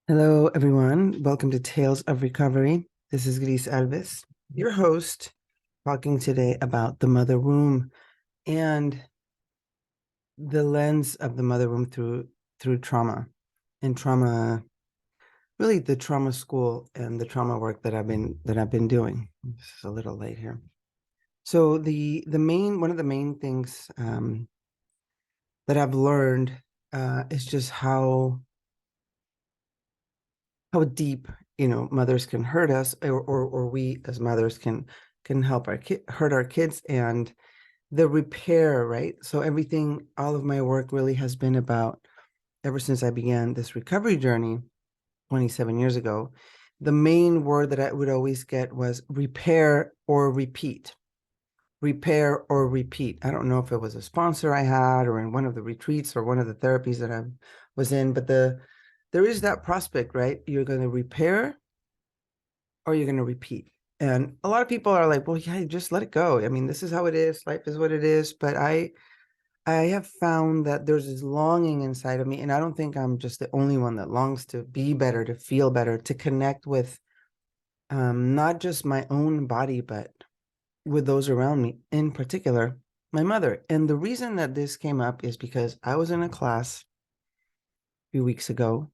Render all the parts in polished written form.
Hello, everyone. Welcome to Tales of Recovery. This is Gris Alves, your host, talking today about the mother womb and the lens of the mother womb through trauma and trauma, really the trauma school and the trauma work that I've been doing. This is a little late here. So the main one of the main things that I've learned is just how deep mothers can hurt us, or we as mothers can help hurt our kids, and the repair, right? So everything, all of my work really has been about, ever since I began this recovery journey 27 years ago, the main word that I would always get was repair or repeat. Repair or repeat. I don't know if it was a sponsor I had or in one of the retreats or one of the therapies that I was in, but there is that prospect, right? You're going to repair or you're going to repeat. And a lot of people are like, well, yeah, just let it go. I mean, this is how it is. Life is what it is. But I have found that there's this longing inside of me. And I don't think I'm just the only one that longs to be better, to feel better, to connect with not just my own body, but with those around me, in particular, my mother. And the reason that this came up is because I was in a class a few weeks ago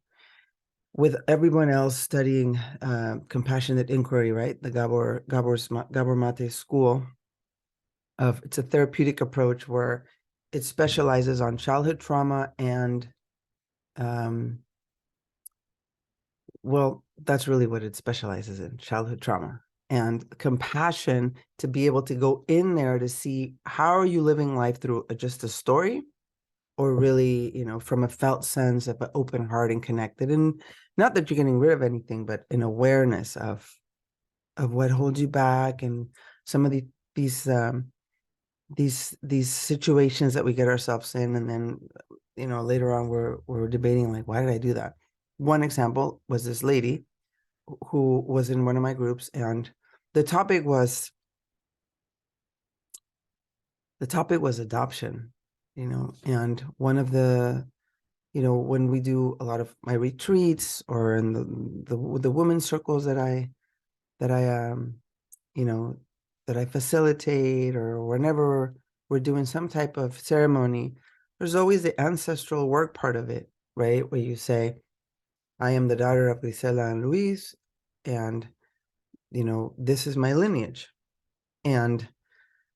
with everyone else studying compassionate inquiry, right? The Gabor Mate school of, it's a therapeutic approach where it specializes on childhood trauma and um, well, that's really what it specializes in, childhood trauma and compassion, to be able to go in there to see how are you living life through just a story, or really, from a felt sense of an open heart and connected. And not that you're getting rid of anything, but an awareness of what holds you back, and some of these these situations that we get ourselves in, and then later on we're debating, like, why did I do that? One example was this lady who was in one of my groups, and the topic was adoption, and one of the when we do a lot of my retreats, or in the women's circles that I you know that I facilitate, or whenever we're doing some type of ceremony, there's always the ancestral work part of it, right? Where you say, I am the daughter of Grisela and Luis, and this is my lineage. And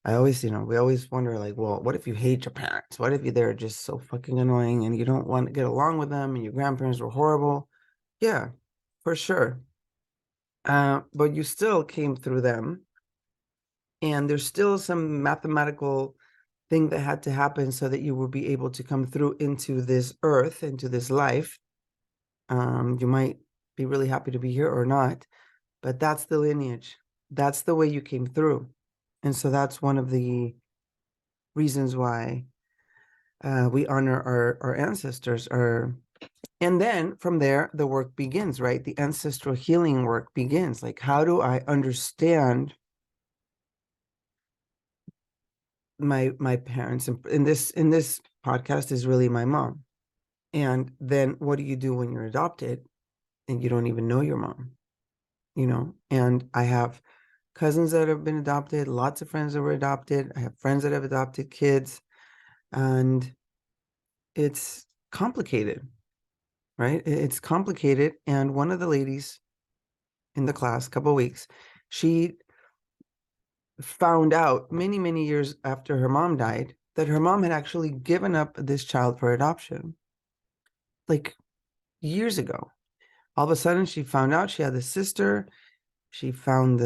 I always, we always wonder, like, well, what if you hate your parents? What if they're just so fucking annoying and you don't want to get along with them, and your grandparents were horrible? Yeah, for sure. But you still came through them, and there's still some mathematical thing that had to happen so that you will be able to come through into this earth, into this life. You might be really happy to be here or not, but that's the lineage. That's the way you came through. And so that's one of the reasons why we honor our ancestors. And then from there, the work begins, right? The ancestral healing work begins. Like, how do I understand my parents? And in this podcast is really my mom. And then what do you do when you're adopted and you don't even know your mom? And I have cousins that have been adopted, lots of friends that were adopted. I have friends that have adopted kids, and it's complicated, right? It's complicated. And one of the ladies in the class, a couple of weeks, she found out many, many years after her mom died that her mom had actually given up this child for adoption, like years ago. All of a sudden, she found out she had a sister. She found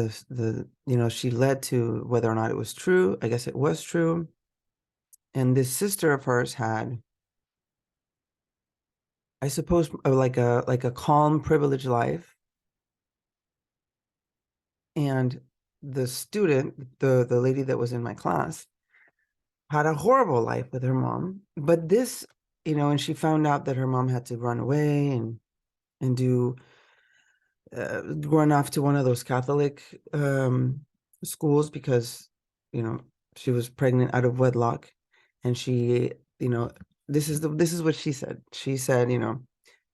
she led to whether or not it was true. I guess it was true. And this sister of hers had, I suppose, like a calm, privileged life. And the student, the lady that was in my class, had a horrible life with her mom. But this, and she found out that her mom had to run away and do run off to one of those Catholic schools because she was pregnant out of wedlock. And she, this is what she said. She said,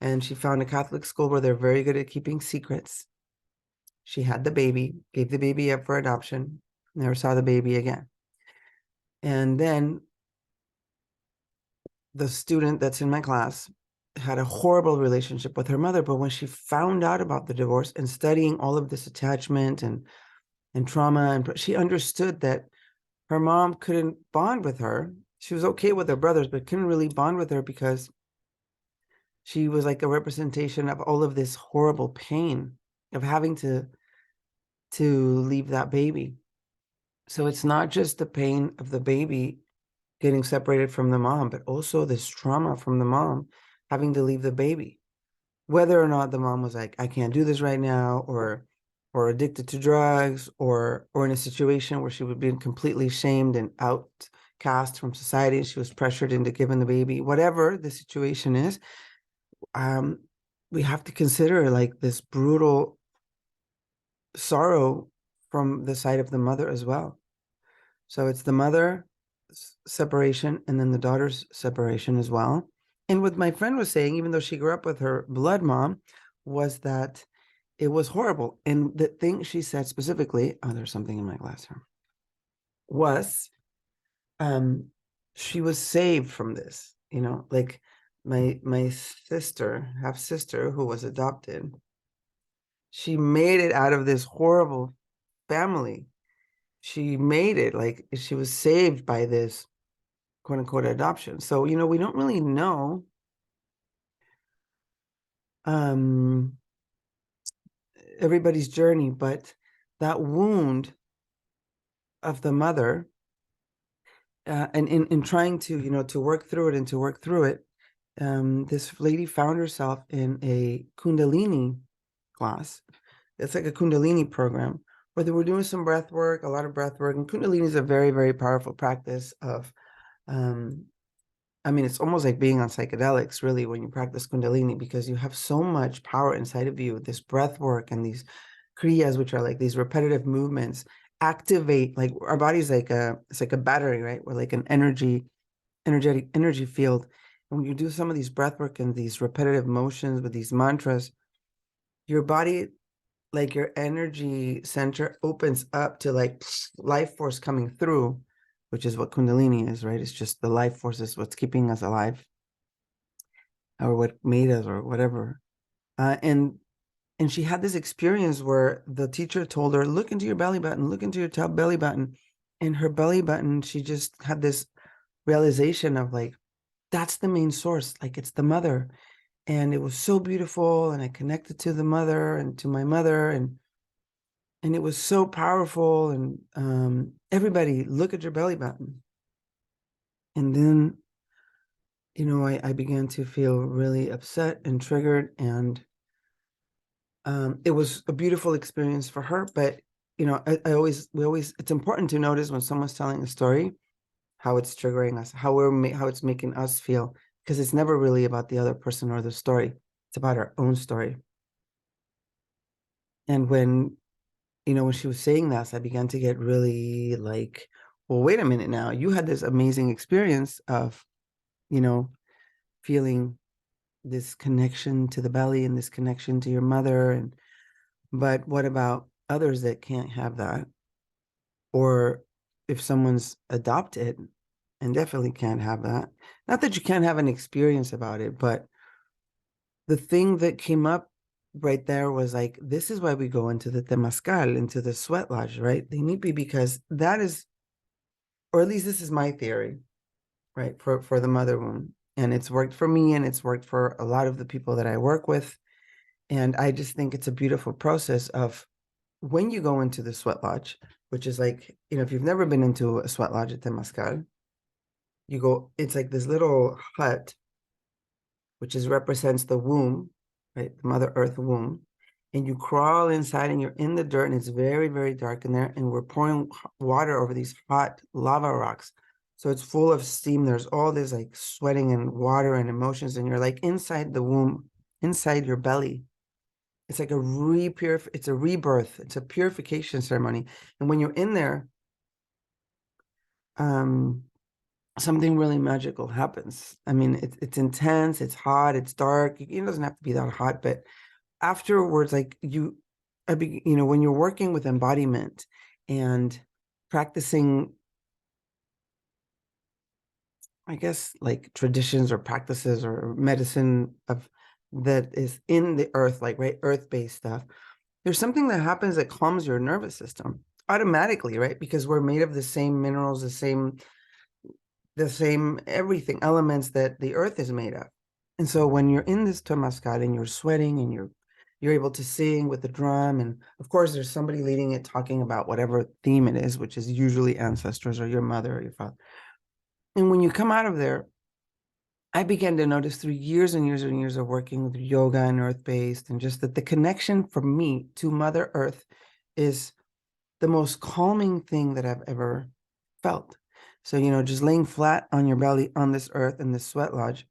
and she found a Catholic school where they're very good at keeping secrets. She had the baby, gave the baby up for adoption, never saw the baby again. And then the student that's in my class had a horrible relationship with her mother, but when she found out about the divorce and studying all of this attachment and trauma, and she understood that her mom couldn't bond with her. She was okay with her brothers, but couldn't really bond with her because she was like a representation of all of this horrible pain of having to leave that baby. So it's not just the pain of the baby getting separated from the mom, but also this trauma from the mom having to leave the baby. Whether or not the mom was like, I can't do this right now, or addicted to drugs, or in a situation where she would be completely shamed and outcast from society, and she was pressured into giving the baby, whatever the situation is, we have to consider like this brutal sorrow from the side of the mother as well. So it's the mother separation and then the daughter's separation as well. And what my friend was saying, even though she grew up with her blood mom, was that it was horrible. And the thing she said specifically, oh, there's something in my glass here, was she was saved from this, like my sister, half sister, who was adopted, she made it out of this horrible family. She made it, like she was saved by this quote unquote adoption. So, we don't really know everybody's journey, but that wound of the mother, and in trying to, to work through it, this lady found herself in a Kundalini class. It's like a Kundalini program where they were doing some breath work, a lot of breath work. And Kundalini is a very, very powerful practice of, it's almost like being on psychedelics, really, when you practice Kundalini, because you have so much power inside of you. This breath work and these kriyas, which are like these repetitive movements, activate, like our body's it's like a battery, right? We're like an energetic energy field. And when you do some of these breath work and these repetitive motions with these mantras, your body, like your energy center, opens up to like life force coming through, which is what Kundalini is, right? It's just the life force is what's keeping us alive, or what made us, or whatever. And she had this experience where the teacher told her, look into your belly button, look into your top belly button. And her belly button, she just had this realization of like, that's the main source. Like, it's the mother. And it was so beautiful. And I connected to the mother and to my mother. And it was so powerful. And everybody, look at your belly button. And then, I began to feel really upset and triggered. And it was a beautiful experience for her. But, it's important to notice when someone's telling a story, how it's triggering us, how it's making us feel, because it's never really about the other person or the story. It's about our own story. And when she was saying this, I began to get really like, well, wait a minute now. You had this amazing experience of, feeling this connection to the belly and this connection to your mother. But what about others that can't have that? Or if someone's adopted and definitely can't have that. Not that you can't have an experience about it, but the thing that came up right there was like, this is why we go into the Temazcal, into the sweat lodge, right? They need be, because that is, or at least this is my theory, right? For the mother wound. And it's worked for me, and it's worked for a lot of the people that I work with. And I just think it's a beautiful process of when you go into the sweat lodge, which is like, if you've never been into a sweat lodge at Temazcal, you go, it's like this little hut, which represents the womb, right? The Mother Earth womb. And you crawl inside and you're in the dirt, and it's very, very dark in there. And we're pouring water over these hot lava rocks. So it's full of steam. There's all this like sweating and water and emotions. And you're like inside the womb, inside your belly. It's like it's a rebirth. It's a purification ceremony. And when you're in there, something really magical happens. I mean, it's intense, it's hot, it's dark. It doesn't have to be that hot, but afterwards, like when you're working with embodiment and practicing, I guess, like traditions or practices or medicine of that is in the earth, like, right, earth-based stuff, there's something that happens that calms your nervous system automatically, right? Because we're made of the same minerals, the same everything, elements that the earth is made of. And so when you're in this Temascal and you're sweating and you're able to sing with the drum, and of course there's somebody leading it talking about whatever theme it is, which is usually ancestors or your mother or your father. And when you come out of there, I began to notice through years and years and years of working with yoga and earth-based, and just that the connection from me to Mother Earth is the most calming thing that I've ever felt. So, just laying flat on your belly on this earth in this sweat lodge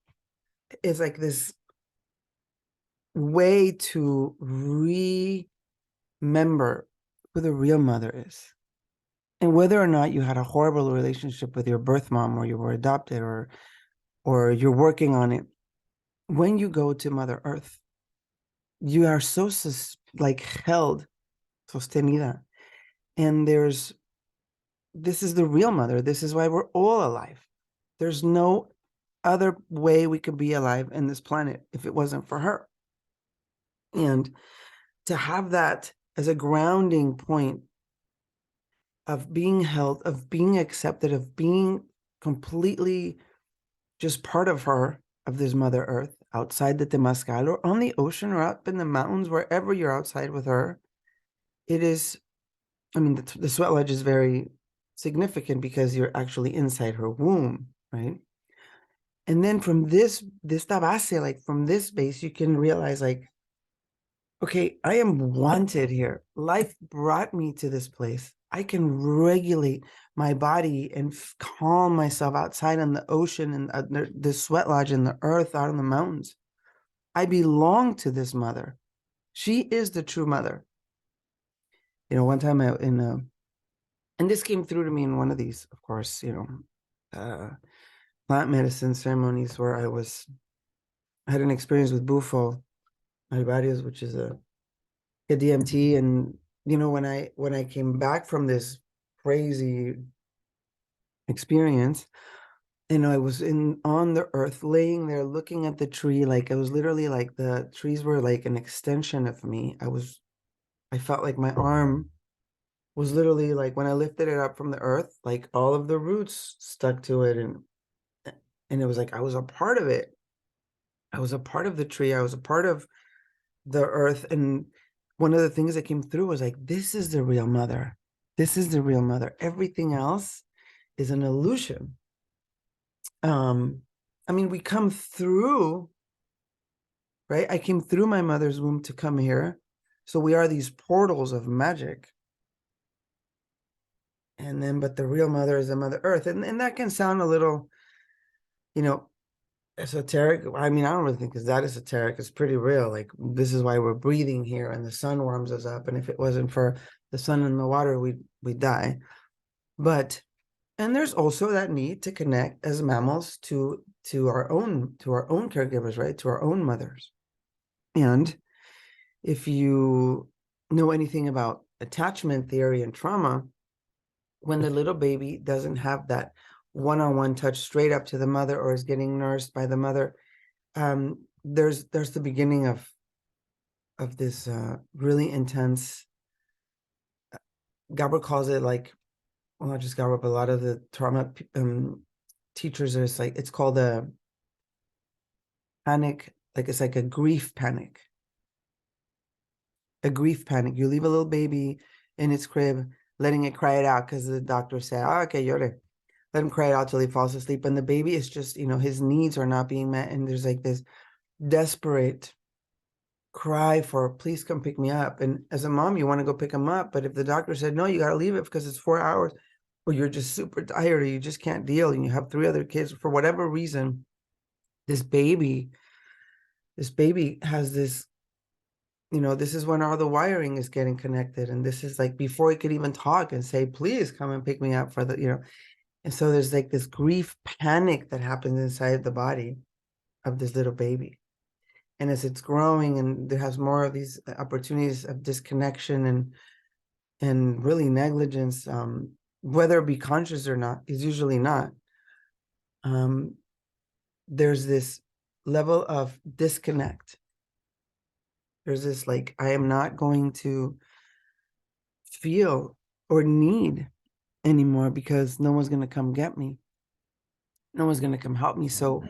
is like this way to remember who the real mother is. And whether or not you had a horrible relationship with your birth mom, or you were adopted, or you're working on it, when you go to Mother Earth, you are so like held, sostenida. And this is the real mother. This is why we're all alive. There's no other way we could be alive in this planet if it wasn't for her. And to have that as a grounding point of being held, of being accepted, of being completely just part of her, of this Mother Earth, outside the Temascal or on the ocean or up in the mountains, wherever you're outside with her, it is, I mean, the sweat lodge is very significant because you're actually inside her womb, right? And then from this tabase, like from this base, you can realize, like, okay, I am wanted here. Life brought me to this place. I can regulate my body and calm myself outside on the ocean and the sweat lodge and the earth out in the mountains. I belong to this mother. She is the true mother. One time and this came through to me in one of these, of course, plant medicine ceremonies where I had an experience with Bufo Alvarius, which is a DMT. And when I came back from this crazy experience, I was on the earth, laying there looking at the tree, like it was literally like the trees were like an extension of me. I felt like my arm was literally, like, when I lifted it up from the earth, like all of the roots stuck to it, and it was like I was a part of it. I was a part of the tree. I was a part of the earth. And one of the things that came through was like, this is the real mother. This is the real mother. Everything else is an illusion. I mean, we come through, right? I came through my mother's womb to come here. So we are these portals of magic. And then, but the real mother is the Mother Earth. And that can sound a little, esoteric. I mean, I don't really think it's that esoteric. It's pretty real. Like, this is why we're breathing here, and the sun warms us up. And if it wasn't for the sun and the water, we'd die. But and there's also that need to connect as mammals to our own caregivers, right? To our own mothers. And if you know anything about attachment theory and trauma, when the little baby doesn't have that one-on-one touch straight up to the mother, or is getting nursed by the mother, there's the beginning of this really intense. Gabor calls it, like, well, not just Gabor, but a lot of the trauma teachers, are like, it's called a panic, like it's like a grief panic. A grief panic. You leave a little baby in its crib, letting it cry it out because the doctor said, oh, okay, llore. Let him cry it out till he falls asleep. And the baby is just, his needs are not being met. And there's like this desperate cry for, please come pick me up. And as a mom, you want to go pick him up. But if the doctor said, no, you got to leave it because it's 4 hours, or you're just super tired, or you just can't deal, and you have 3 other kids, for whatever reason, this baby has this, this is when all the wiring is getting connected. And this is like before he could even talk and say, please come and pick me up for the, And so there's like this grief panic that happens inside the body of this little baby. And as it's growing and there has more of these opportunities of disconnection and really negligence, whether it be conscious or not, is usually not. There's this level of disconnect. There's this like, I am not going to feel or need anymore because no one's going to come get me. No one's going to come help me. So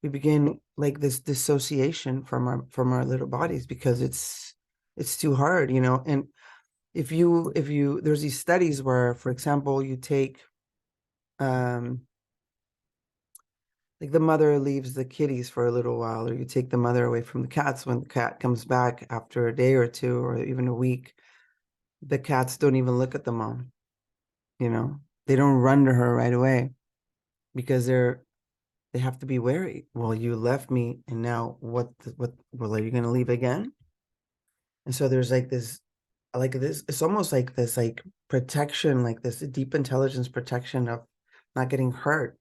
we begin like this dissociation from our little bodies because it's too hard, you know. And if you there's these studies where, for example, you take like the mother leaves the kitties for a little while, or you take the mother away from the cats. When the cat comes back after a day or two or even a week, the cats don't even look at the mom, you know. They don't run to her right away because they have to be wary. Well, you left me, and now what well, are you going to leave again? And so there's like this, it's almost like this like protection, like this deep intelligence protection of not getting hurt.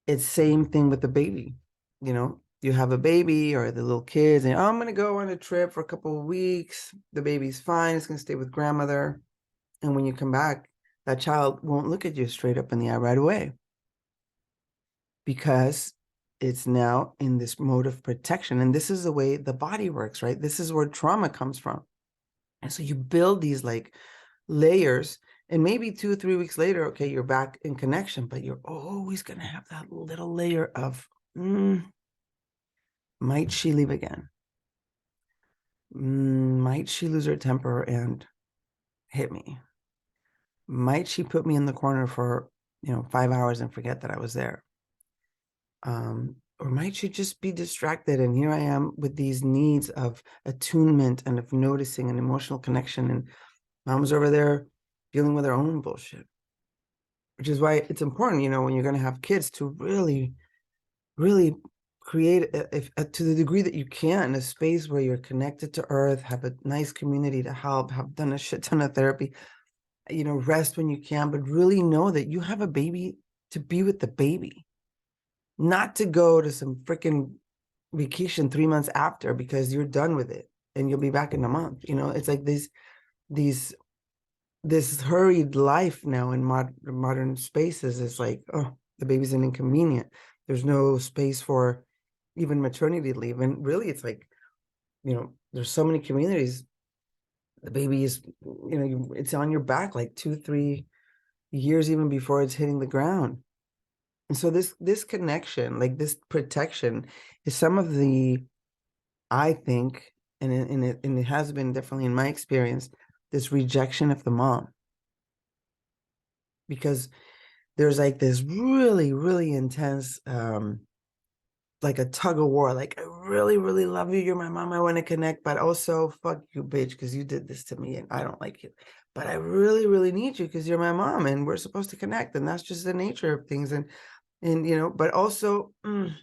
It's same thing with the baby, you know. You have a baby or the little kids, and, oh, I'm going to go on a trip for a couple of weeks. The baby's fine. It's going to stay with grandmother. And when you come back, that child won't look at you straight up in the eye right away because it's now in this mode of protection. And this is the way the body works, right? This is where trauma comes from. And so you build these like layers, and maybe 2 or 3 weeks later, okay, you're back in connection, but you're always going to have that little layer of, might she leave again? Might she lose her temper and hit me? Might she put me in the corner for, 5 hours and forget that I was there? Or might she just be distracted? And here I am with these needs of attunement and of noticing and emotional connection. And mom's over there dealing with her own bullshit, which is why it's important, when you're going to have kids, to really, really create, if to the degree that you can, a space where you're connected to earth, have a nice community to help, have done a shit ton of therapy, rest when you can, but really know that you have a baby to be with the baby, not to go to some freaking vacation 3 months after because you're done with it and you'll be back in a month. It's like these this hurried life now in modern spaces is like, oh, the baby's an inconvenient. There's no space for even maternity leave. And really, it's like, there's so many communities, the baby is, it's on your back like 2-3 years even before it's hitting the ground. And so this connection, like this protection, is some of the, I think, and it has been definitely in my experience, this rejection of the mom. Because there's like this really, really intense, like a tug of war, like, I really, really love you, you're my mom, I want to connect, but also fuck you, bitch, because you did this to me and I don't like you. But I really, really need you because you're my mom and we're supposed to connect, and that's just the nature of things. And but also, I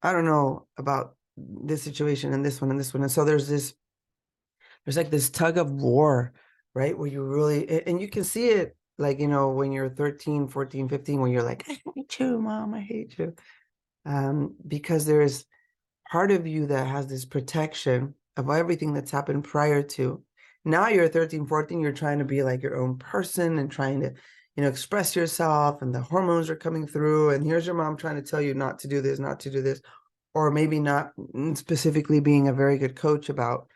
don't know about this situation and this one and this one. And so there's like this tug of war, right? Where you really, and you can see it like, when you're 13, 14, 15, when you're like, I hate you, mom, I hate you. Because there's part of you that has this protection of everything that's happened prior to. Now you're 13, 14, you're trying to be like your own person and trying to, express yourself, and the hormones are coming through, and here's your mom trying to tell you not to do this, not to do this, or maybe not specifically being a very good coach about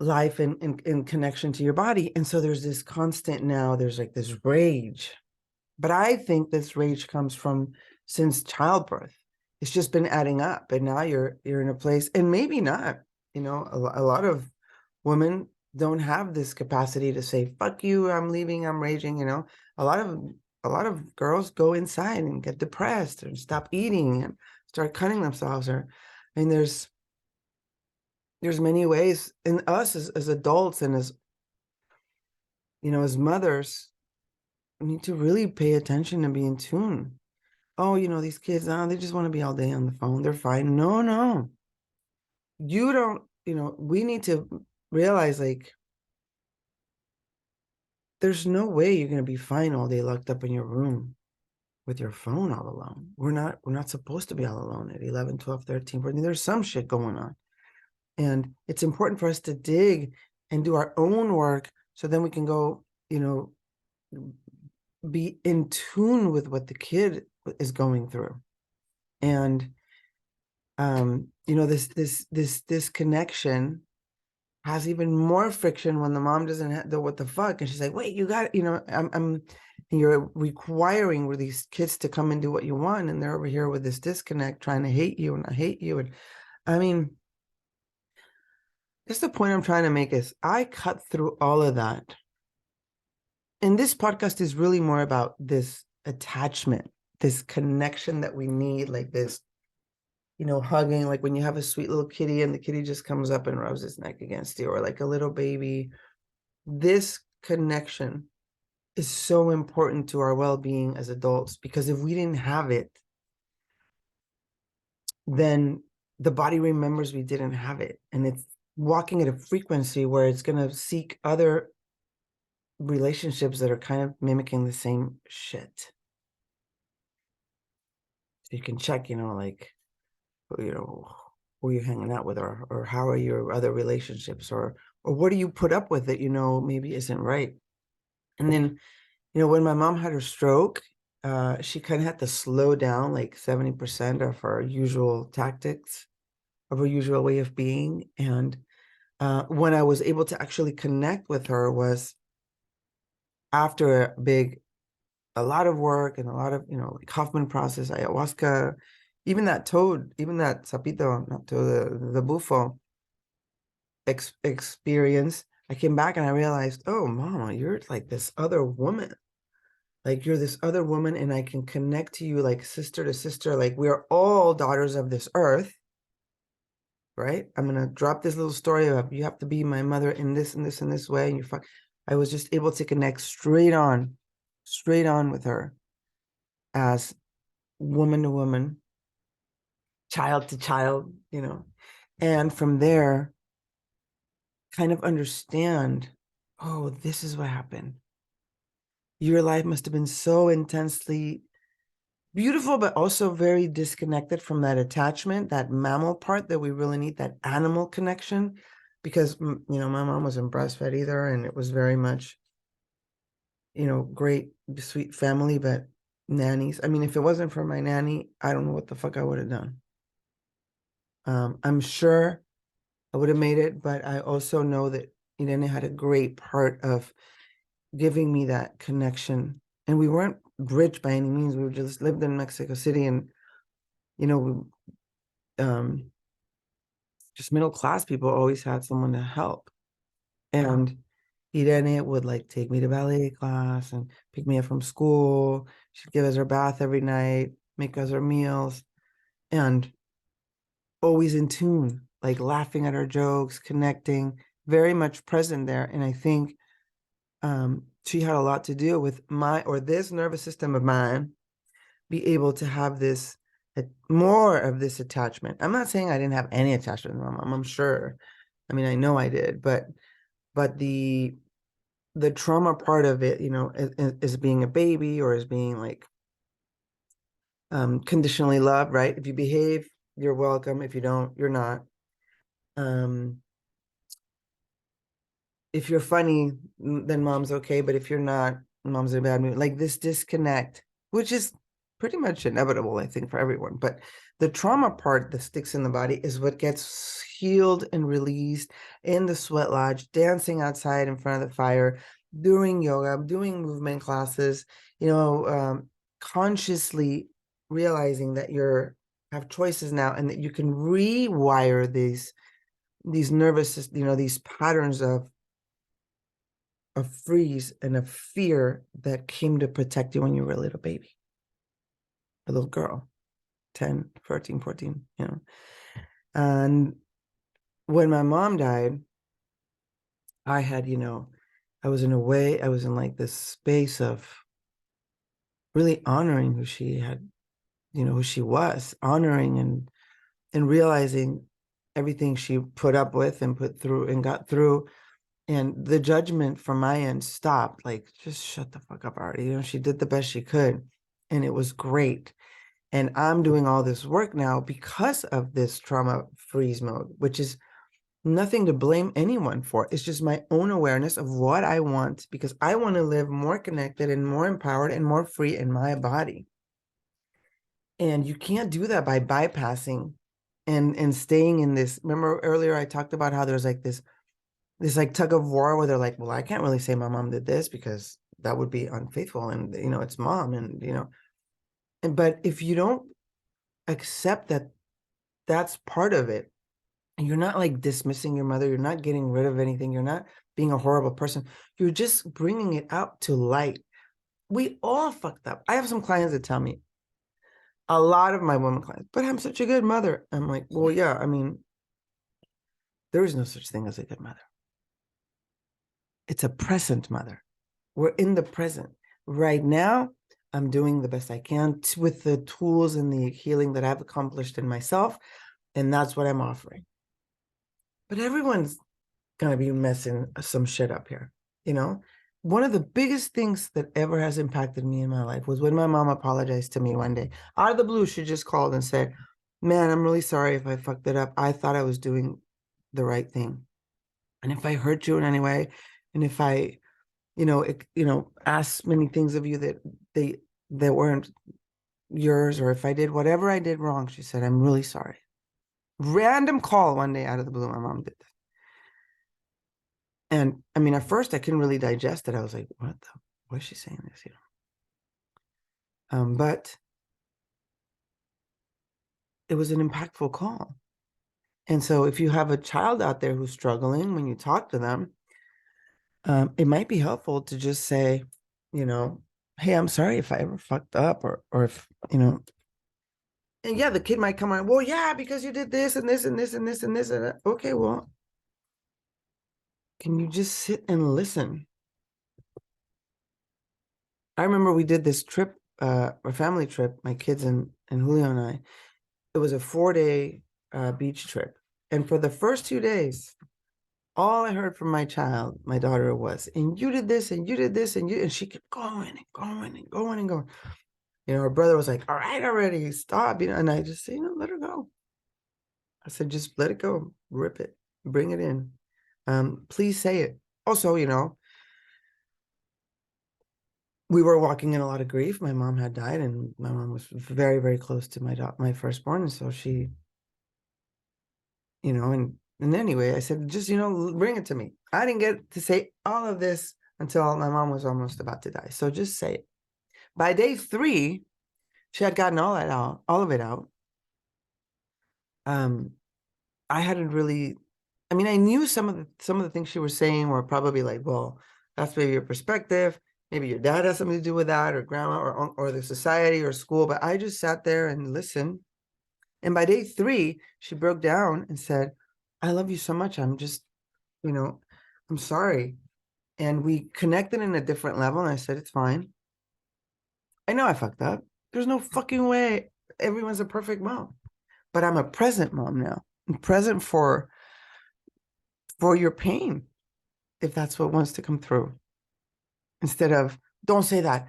life and in connection to your body. And so there's this constant, now there's like this rage. But I think this rage comes from since childbirth. It's just been adding up, and now you're in a place, and maybe not, a lot of women don't have this capacity to say, fuck you, I'm leaving, I'm raging. A lot of girls go inside and get depressed and stop eating and start cutting themselves. Or, I mean, there's many ways in us as adults and as mothers, we need to really pay attention and be in tune. Oh, these kids, they just want to be all day on the phone, they're fine. No, you don't. We need to realize, like, there's no way you're going to be fine all day locked up in your room with your phone all alone. We're not supposed to be all alone at 11, 12, 13, 14. There's some shit going on. And it's important for us to dig and do our own work so then we can go, be in tune with what the kid is going through. And this connection has even more friction when the mom doesn't know what the fuck, and she's like, wait, you got, you're requiring these kids to come and do what you want, and they're over here with this disconnect, trying to hate you, and I hate you. And I mean, that's the point I'm trying to make is I cut through all of that. And this podcast is really more about this attachment, this connection that we need, like this, hugging, like when you have a sweet little kitty and the kitty just comes up and rubs its neck against you, or like a little baby. This connection is so important to our well-being as adults, because if we didn't have it, then the body remembers we didn't have it. And it's walking at a frequency where it's going to seek other relationships that are kind of mimicking the same shit. So you can check, like, who you're hanging out with, or how are your other relationships, or what do you put up with that, maybe isn't right. And then, when my mom had her stroke, she kind of had to slow down like 70% of her usual tactics, of her usual way of being. And when I was able to actually connect with her was after a lot of work and a lot of, like Hoffman process, ayahuasca, even that toad, even that sapito, not toad, the bufo experience. I came back and I realized, oh, mama, you're like this other woman. Like you're this other woman, and I can connect to you like sister to sister. Like we're all daughters of this earth, right? I'm gonna drop this little story of you have to be my mother in this and this and this way, and you're fine. I was just able to connect straight on with her as woman to woman, child to child, and from there, kind of understand, oh, this is what happened. Your life must have been so intensely beautiful, but also very disconnected from that attachment, that mammal part that we really need, that animal connection. Because, my mom wasn't breastfed either, and it was very much, great, sweet family, but nannies. I mean, if it wasn't for my nanny, I don't know what the fuck I would have done. I'm sure I would have made it, but I also know that Irene had a great part of giving me that connection. And we weren't rich by any means. We just lived in Mexico City, and just middle class people always had someone to help. And Irene would like take me to ballet class and pick me up from school. She'd give us our bath every night, make us our meals, and always in tune, like laughing at our jokes, connecting, very much present there. And I think she had a lot to do with this nervous system of mine be able to have this more of this attachment. I'm not saying I didn't have any attachment with my mom. I'm sure. I mean, I know I did, but the trauma part of it, is being a baby, or is being like conditionally loved, right? If you behave, you're welcome. If you don't, you're not. If you're funny, then mom's okay. But if you're not, mom's in a bad mood. Like this disconnect, which is pretty much inevitable, I think, for everyone. But the trauma part that sticks in the body is what gets healed and released in the sweat lodge, dancing outside in front of the fire, doing yoga, doing movement classes, consciously realizing that have choices now, and that you can rewire these nervous, these patterns of freeze and a fear that came to protect you when you were a little baby, a little girl, 10, 13, 14, And when my mom died, I had, I was in like this space of really honoring who she had, who she was, honoring and realizing everything she put up with and put through and got through. And the judgment from my end stopped, like, just shut the fuck up already. She did the best she could, and it was great. And I'm doing all this work now because of this trauma freeze mode, which is nothing to blame anyone for. It's just my own awareness of what I want, because I want to live more connected and more empowered and more free in my body. And you can't do that by bypassing and staying in this. Remember earlier I talked about how there's like this like tug of war where they're like, well, I can't really say my mom did this because that would be unfaithful, and it's mom, and but if you don't accept that that's part of it, and you're not like dismissing your mother, you're not getting rid of anything, you're not being a horrible person, you're just bringing it out to light. We all fucked up. I have some clients that tell me, a lot of my women clients, but I'm such a good mother. I'm like, well, yeah, I mean, there is no such thing as a good mother. It's a present mother. We're in the present. Right now, I'm doing the best I can with the tools and the healing that I've accomplished in myself. And that's what I'm offering. But everyone's going to be messing some shit up here. One of the biggest things that ever has impacted me in my life was when my mom apologized to me one day. Out of the blue, she just called and said, man, I'm really sorry if I fucked it up. I thought I was doing the right thing. And if I hurt you in any way, and if I ask many things of you that weren't yours, or if I did whatever I did wrong, she said, I'm really sorry. Random call one day out of the blue, my mom did this. And I mean, at first I couldn't really what is she saying this? But it was an impactful call. And so if you have a child out there who's struggling, when you talk to them, it might be helpful to just say, hey, I'm sorry if I ever fucked up, or if, and yeah, the kid might come on, well, yeah, because you did this and this and this and this and this. And okay, well, can you just sit and listen? I remember we did this trip, a family trip, my kids and Julio and I. It was a 4-day beach trip. And for the first 2 days, all I heard from my daughter, was, and you did this, and you did this, and she kept going and going and going and going. Her brother was like, all right, already, stop. And I just said, let her go. I said, just let it go, rip it, bring it in. Please say it. Also, we were walking in a lot of grief. My mom had died, and my mom was very, very close to my firstborn. And so she, and anyway, I said, just, bring it to me. I didn't get to say all of this until my mom was almost about to die. So just say it. By day 3, she had gotten all of it out. I hadn't really, I mean, I knew some of the things she was saying were probably like, well, that's maybe your perspective. Maybe your dad has something to do with that, or grandma, or the society or school. But I just sat there and listened. And by day 3, she broke down and said, I love you so much. I'm just, I'm sorry. And we connected in a different level. And I said, it's fine. I know I fucked up. There's no fucking way everyone's a perfect mom. But I'm a present mom now. I'm present for your pain, if that's what wants to come through. Instead of, don't say that.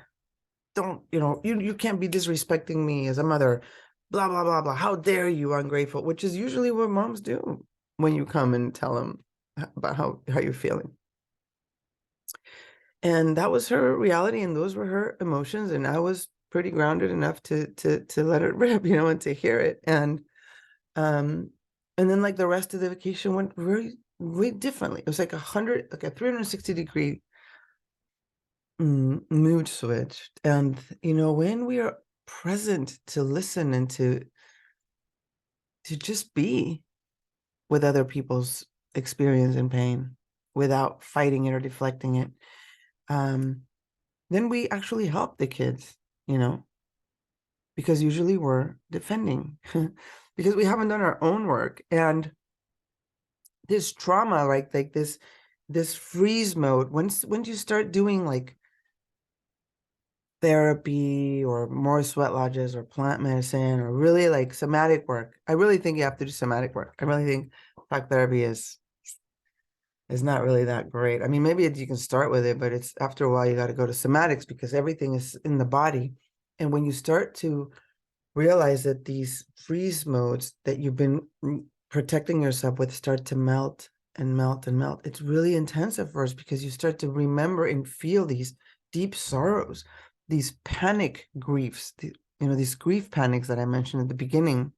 Don't, you can't be disrespecting me as a mother, blah, blah, blah, blah. How dare you, ungrateful, which is usually what moms do when you come and tell them about how you're feeling. And that was her reality, and those were her emotions. And I was pretty grounded enough to let it rip, and to hear it. And then like the rest of the vacation went very, very differently. It was like a 360-degree mood switch. And when we are present to listen and to just be with other people's experience and pain without fighting it or deflecting it, then we actually help the kids, because usually we're defending because we haven't done our own work. And this trauma, like this freeze mode, once you start doing like therapy or more sweat lodges or plant medicine or really like somatic work, I really think you have to do somatic work. I really think talk therapy is is not really that great. I mean, maybe you can start with it, but it's after a while you got to go to somatics because everything is in the body. And when you start to realize that these freeze modes that you've been protecting yourself with start to melt and melt and melt, it's really intense at first because you start to remember and feel these deep sorrows, these panic griefs, these grief panics that I mentioned at the beginning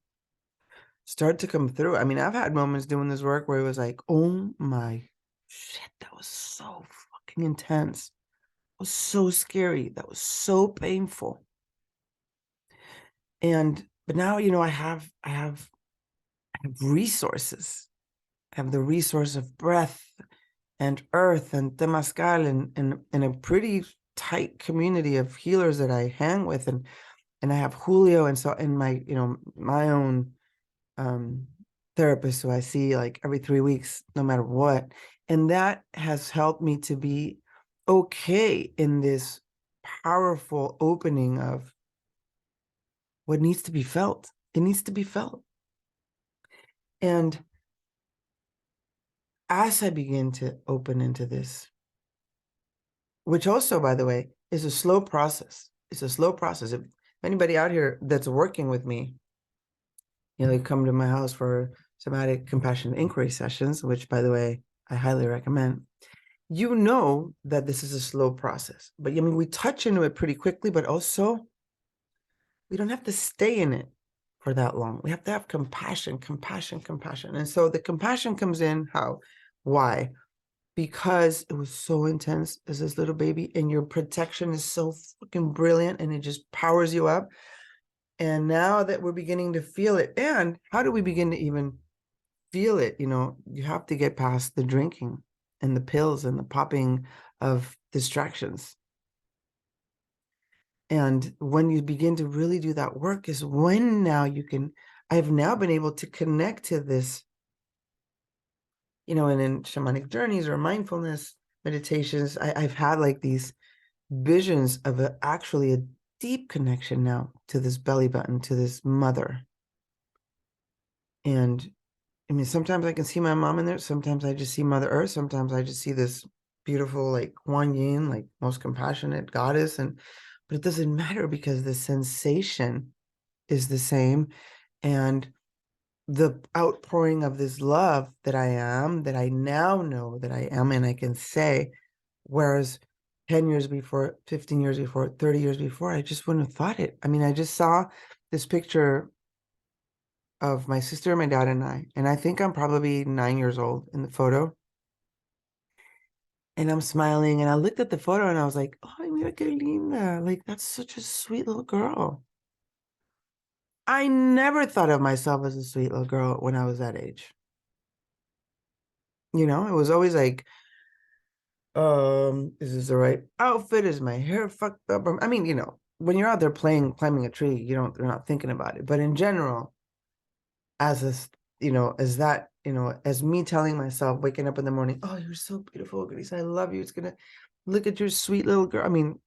start to come through. I mean, I've had moments doing this work where it was like, oh my shit, that was so fucking intense. It was so scary. That was so painful. But now, I have resources. I have the resource of breath and earth and Temazcal and a pretty tight community of healers that I hang with. And I have Julio and my own therapist who I see like every 3 weeks, no matter what. And that has helped me to be okay in this powerful opening of what needs to be felt. It needs to be felt. And as I begin to open into this, which also, by the way, is a slow process. It's a slow process. If anybody out here that's working with me, they come to my house for somatic compassion inquiry sessions, which, by the way, I highly recommend. You know that this is a slow process, but I mean, we touch into it pretty quickly, but also we don't have to stay in it for that long. We have to have compassion, compassion, compassion. And so the compassion comes in how? Why? Because it was so intense as this little baby and your protection is so fucking brilliant and it just powers you up. And now that we're beginning to feel it, and how do we begin to even feel it? You have to get past the drinking and the pills and the popping of distractions. And when you begin to really do that work is when now I've now been able to connect to this, and in shamanic journeys or mindfulness meditations, I've had like these visions of actually a deep connection now to this belly button, to this mother. And I mean, sometimes I can see my mom in there. Sometimes I just see Mother Earth. Sometimes I just see this beautiful, like Kuan Yin, like most compassionate goddess. But it doesn't matter because the sensation is the same. And the outpouring of this love that I now know that I am, and I can say, whereas 10 years before, 15 years before, 30 years before, I just wouldn't have thought it. I mean, I just saw this picture of my sister, my dad, and I think I'm probably 9 years old in the photo. And I'm smiling, and I looked at the photo and I was like, oh, mira qué linda. Like, that's such a sweet little girl. I never thought of myself as a sweet little girl when I was that age. It was always like, is this the right outfit? Is my hair fucked up? I mean, when you're out there climbing a tree, you're not thinking about it. But in general, as a, as that, as me telling myself, waking up in the morning, oh, you're so beautiful, Grace. I love you. It's gonna look at your sweet little girl. I mean,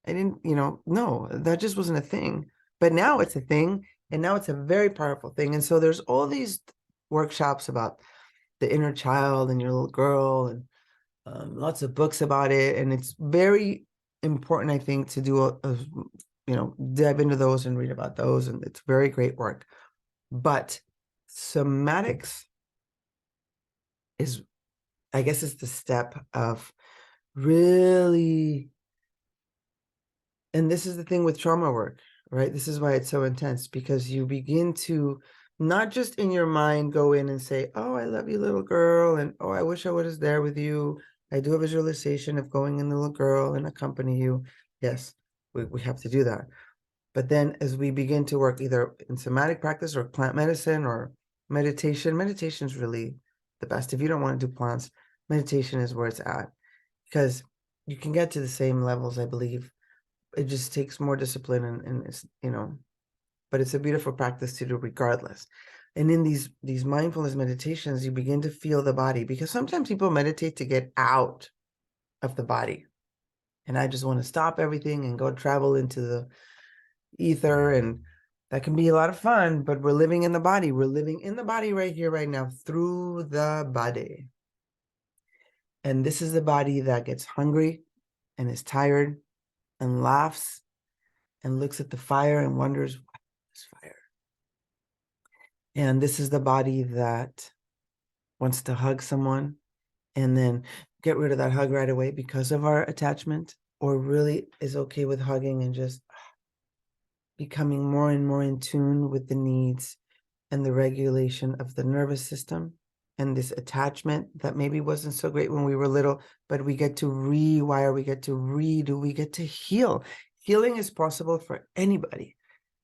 I didn't, no, that just wasn't a thing. But now it's a thing, and now it's a very powerful thing. And so there's all these workshops about the inner child and your little girl, and lots of books about it. And it's very important, I think, to do dive into those and read about those. And it's very great work. But somatics is, I guess, it's the step of really, and this is the thing with trauma work, right? This is why it's so intense, because you begin to not just in your mind go in and say, oh, I love you, little girl, and oh, I wish I was there with you. I do a visualization of going in the little girl and accompany you. Yes, we have to do that. But then as we begin to work either in somatic practice or plant medicine or meditation is really the best. If you don't want to do plants, meditation is where it's at, because you can get to the same levels, I believe. It just takes more discipline and it's, but it's a beautiful practice to do regardless. And in these mindfulness meditations, you begin to feel the body, because sometimes people meditate to get out of the body. And I just want to stop everything and go travel into the ether, and that can be a lot of fun, but we're living in the body. We're living in the body right here, right now, through the body. And this is the body that gets hungry and is tired and laughs and looks at the fire and wonders, what is fire? And this is the body that wants to hug someone and then get rid of that hug right away because of our attachment, or really is okay with hugging and just becoming more and more in tune with the needs and the regulation of the nervous system and this attachment that maybe wasn't so great when we were little, but we get to rewire, we get to redo, we get to heal. Healing is possible for anybody.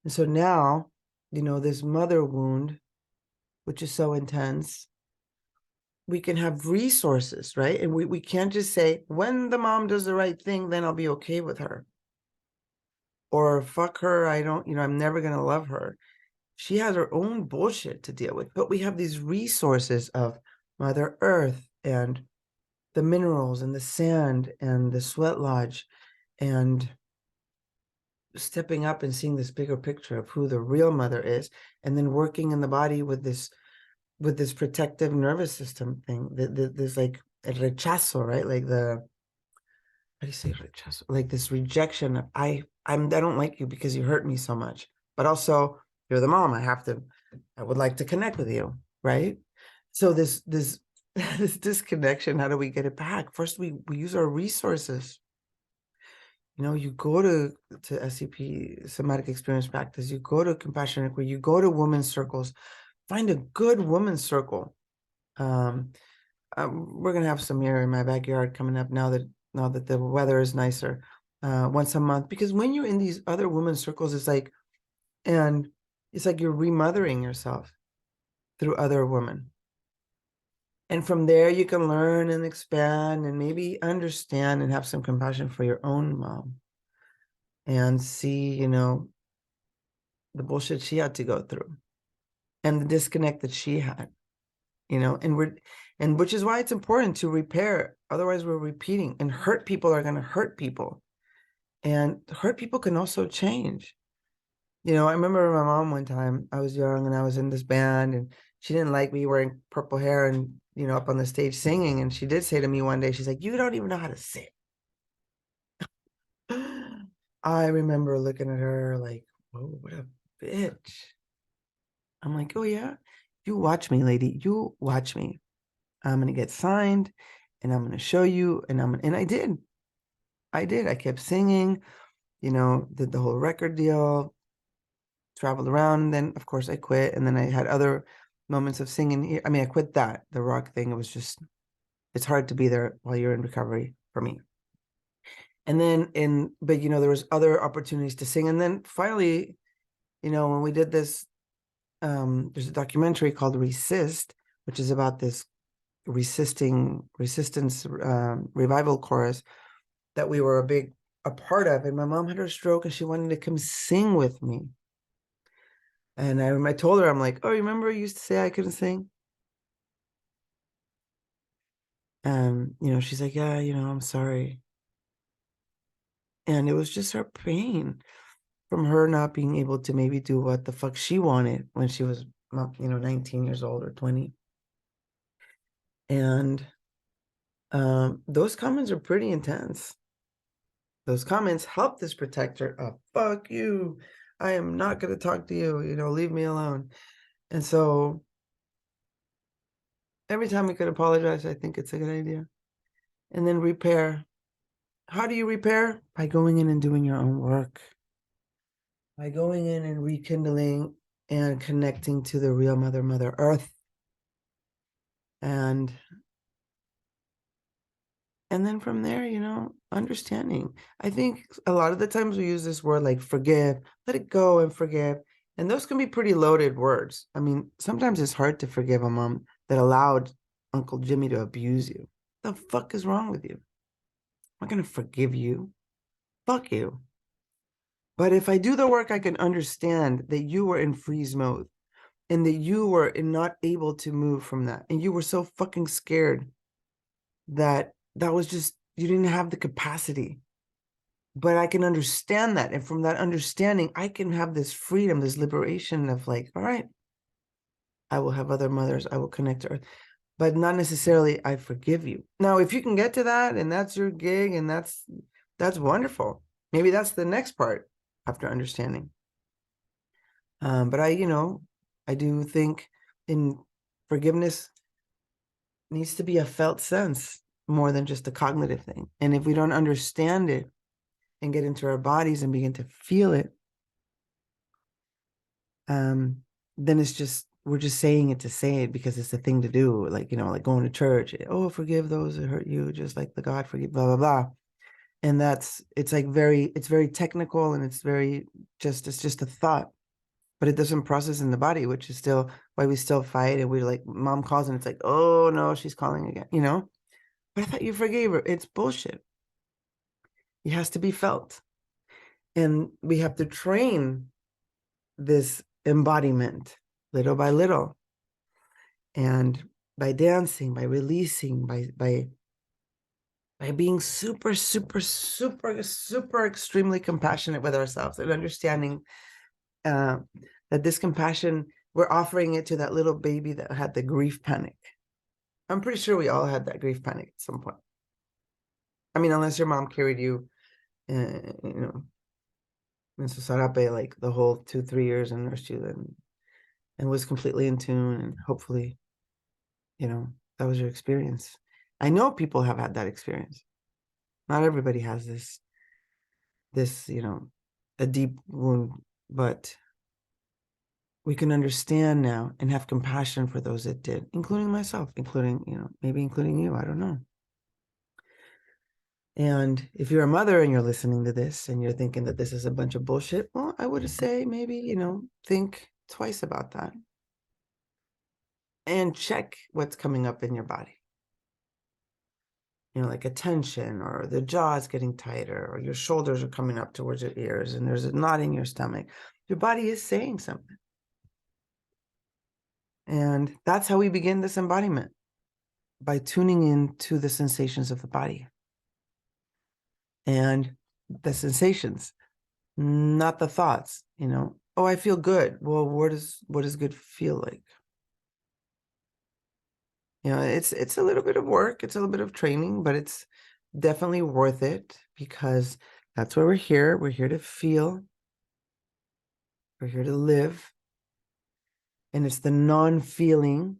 And so now, this mother wound, which is so intense, we can have resources, right? And we can't just say, when the mom does the right thing, then I'll be okay with her. Or fuck her, I'm never going to love her. She has her own bullshit to deal with. But we have these resources of Mother Earth and the minerals and the sand and the sweat lodge, and stepping up and seeing this bigger picture of who the real mother is, and then working in the body with this protective nervous system thing. There's like a rechazo, right? Like how do you say rechazo? Like this rejection of I don't like you because you hurt me so much, but also you're the mom. I would like to connect with you, right? So this this disconnection, how do we get it back? First, we use our resources. You go to SEP, somatic experience practice, you go to compassion inquiry, you go to women's circles, find a good women's circle. We're gonna have some here in my backyard coming up now that the weather is nicer, once a month, because when you're in these other women's circles, it's like you're remothering yourself through other women. And from there, you can learn and expand and maybe understand and have some compassion for your own mom and see, the bullshit she had to go through and the disconnect that she had, and which is why it's important to repair. Otherwise, we're repeating, and hurt people are going to hurt people, and hurt people can also change. I remember my mom one time, I was young and I was in this band and she didn't like me wearing purple hair and, up on the stage singing. And she did say to me one day, she's like, you don't even know how to sing. I remember looking at her like, whoa, what a bitch. I'm like, oh yeah, you watch me, lady, you watch me. I'm going to get signed and I'm going to show you. And I did. I kept singing, did the whole record deal, traveled around. And then, of course, I quit. And then I had other moments of singing. I mean, I quit the rock thing. It was just, it's hard to be there while you're in recovery for me. And then but there was other opportunities to sing. And then finally, when we did this, there's a documentary called Resist, which is about this resistance revival chorus that we were a part of. And my mom had her stroke and she wanted to come sing with me. And I told her, I'm like, oh, remember you used to say I couldn't sing? And, she's like, yeah, I'm sorry. And it was just her pain from her not being able to maybe do what the fuck she wanted when she was, 19 years old or 20. And those comments are pretty intense. Those comments help this protector. Oh, fuck you. I am not going to talk to you. Leave me alone. And so every time we could apologize, I think it's a good idea. And then repair. How do you repair? By going in and doing your own work. By going in and rekindling and connecting to the real Mother Earth. And then from there, understanding. I think a lot of the times we use this word like forgive, let it go and forgive. And those can be pretty loaded words. I mean, sometimes it's hard to forgive a mom that allowed Uncle Jimmy to abuse you. The fuck is wrong with you? I'm not going to forgive you. Fuck you. But if I do the work, I can understand that you were in freeze mode and that you were not able to move from that. And you were so fucking scared that was just, you didn't have the capacity. But I can understand that. And from that understanding, I can have this freedom, this liberation of like, all right, I will have other mothers. I will connect to Earth. but not necessarily I forgive you. Now, if you can get to that and that's your gig and that's wonderful. Maybe that's the next part after understanding. But I do think in forgiveness needs to be a felt sense more than just a cognitive thing. And if we don't understand it and get into our bodies and begin to feel it, then we're just saying it to say it because it's the thing to do. Like, like going to church. Oh, forgive those that hurt you, just like the God forgive, blah, blah, blah. And it's very technical, and it's just a thought, but it doesn't process in the body, which is still why we still fight. And we're like, mom calls and it's like, oh no, she's calling again, but I thought you forgave her. It's bullshit. It has to be felt. And we have to train this embodiment little by little. And by dancing, by releasing, by being super, super, super, super extremely compassionate with ourselves and understanding that this compassion, we're offering it to that little baby that had the grief panic. I'm pretty sure we all had that grief panic at some point. I mean, unless your mom carried you, in Sarape, like the whole 2-3 years and nursed you and was completely in tune, and hopefully, that was your experience. I know people have had that experience. Not everybody has this, a deep wound, but we can understand now and have compassion for those that did, including myself, maybe including you. I don't know. And if you're a mother and you're listening to this and you're thinking that this is a bunch of bullshit, well, I would say maybe, think twice about that and check what's coming up in your body. Like a tension, or the jaw is getting tighter, or your shoulders are coming up towards your ears and there's a knot in your stomach. Your body is saying something. And that's how we begin this embodiment, by tuning in to the sensations of the body. And the sensations, not the thoughts, oh, I feel good. Well, what does good feel like? It's a little bit of work, it's a little bit of training, but it's definitely worth it, because that's why we're here. We're here to feel. We're here to live. And it's the non-feeling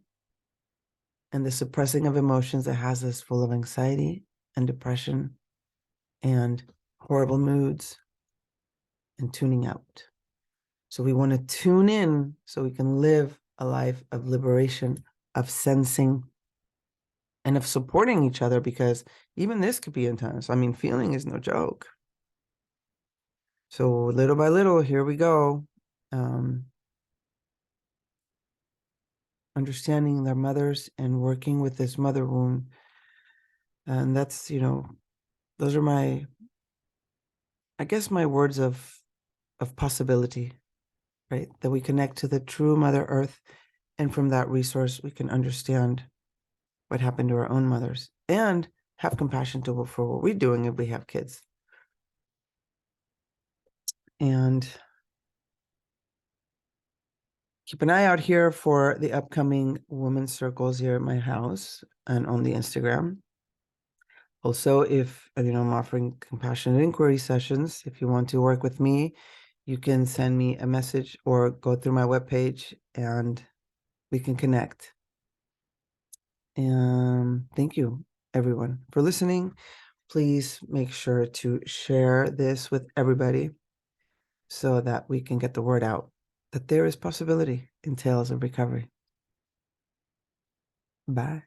and the suppressing of emotions that has us full of anxiety and depression and horrible moods and tuning out. So we want to tune in so we can live a life of liberation, of sensing, and of supporting each other, because even this could be intense. I mean, feeling is no joke. So little by little, here we go. Understanding their mothers and working with this mother wound. And that's, those are my words of possibility, right? That we connect to the true Mother Earth. And from that resource, we can understand what happened to our own mothers and have compassion for what we're doing if we have kids. And keep an eye out here for the upcoming women's circles here at my house and on the Instagram. Also, if, I'm offering compassionate inquiry sessions, if you want to work with me, you can send me a message or go through my webpage and we can connect. And thank you, everyone, for listening. Please make sure to share this with everybody so that we can get the word out that there is possibility in Tales of Recovery. Bye.